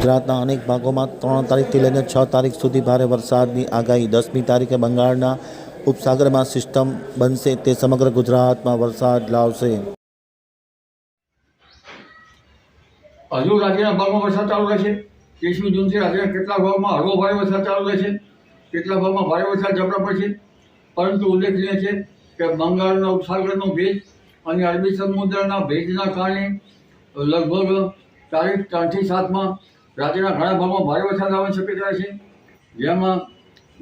ગુજરાતના અનેક ભાગોમાં 3 તારીખથી લઈને 6 તારીખ સુધી ભારે વરસાદની આગાહી. 10મી તારીખે બંગાળના ઉપસાગરમાં સિસ્ટમ બનશે તે સમગ્ર ગુજરાતમાં વરસાદ લાવશે. હજુ રાજ્યના ભાગમાં વરસાદ ચાલુ રહેશે. 30મી જૂનથી રાજ્યના કેટલાક ભાગમાં હળવો ભારે વરસાદ ચાલુ રહેશે, કેટલાક ભાગમાં ભારે વરસાદ ઝાપટા પડશે. પરંતુ ઉલ્લેખનીય છે કે બંગાળના ઉપસાગરનો ભેજ અને અરબી સમુદ્રના ભેજના કારણે લગભગ તારીખ 3થી 7માં રાજ્યના ઘણા ભાગમાં ભારે વરસાદ આવવાની શક્યતા છે, જેમાં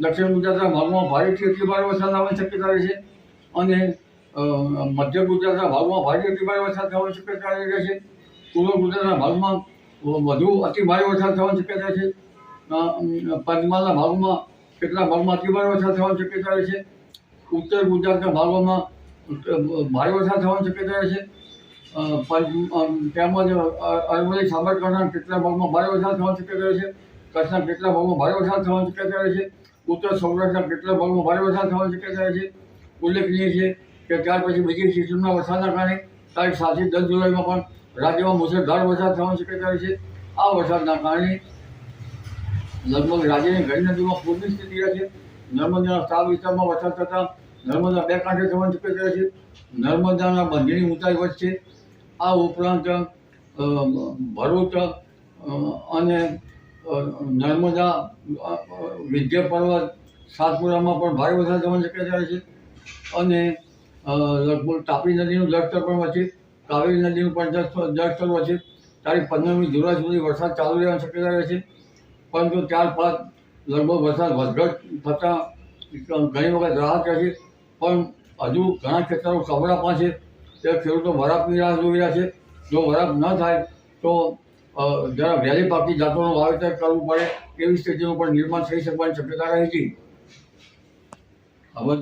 દક્ષિણ ગુજરાતના ભાગમાં ભારેથી અતિ ભારે વરસાદ આવવાની શક્યતા રહેશે અને મધ્ય ગુજરાતના ભાગમાં ભારેથી અતિ ભારે વરસાદ થવાની શક્યતા રહેશે. પૂર્વ ગુજરાતના ભાગમાં વધુ અતિ ભારે વરસાદ થવાની શક્યતા છે. પંચમહાલના ભાગમાં કેટલાક ભાગમાં અતિ ભારે વરસાદ થવાની શક્યતા રહેશે. ઉત્તર ગુજરાતના ભાગોમાં ભારે વરસાદ થવાની શક્યતા રહેશે. તેમજ અરવલ્લી સાબરકાંઠાના કેટલાક ભાગમાં ભારે વરસાદ થવાની શક્યતા રહેશે. કચ્છના કેટલાક ભાગમાં ભારે વરસાદ થવાની શક્યતા રહેશે. ઉત્તર સૌરાષ્ટ્રના કેટલાક ભાગમાં ભારે વરસાદ થવાની શક્યતા રહેશે. ઉલ્લેખનીય છે કે ત્યાર પછી બીજી સિસ્ટમના વરસાદના કારણે તારીખ 7થી 10 જુલાઈમાં પણ રાજ્યમાં મુશળધાર વરસાદ થવાની શક્યતા રહેશે. આ વરસાદના કારણે લગભગ રાજ્યની ઘણી નદીઓમાં પૂરની સ્થિતિ રહેશે. નર્મદાના તાલ વિસ્તારમાં વરસાદ થતાં નર્મદા બે કાંઠે થવાની શક્યતા રહેશે. નર્મદાના બંધની ઊંચાઈ વધશે. આ ઉપરાંત ભરૂચ અને નર્મદા વિંધ્ય પર્વત સાતપુરામાં પણ ભારે વરસાદ થવાની શક્યતા રહેશે અને લગભગ તાપી નદીનું જળસ્તર પણ વધશે. કાવેરી નદીનું પણ જળસ્તર વધશે. તારીખ 15મી જુલાઈ સુધી વરસાદ ચાલુ રહેવાની શક્યતા રહેશે. પરંતુ ત્યારબાદ લગભગ વરસાદ વધઘટ થતાં ઘણી વખત રાહત રહેશે. પણ હજુ ઘણા ખેતરો કમળામાં છે, તે ખેડૂતો વરાપની રાહ જોઈ રહ્યા છે. જો વરાપ ન થાય તો જરા વહેલી પાકતી જાતોનું વાવેતર કરવું પડે એવી સ્થિતિનું પણ નિર્માણ થઈ શકવાની શક્યતા રહે છે. હવે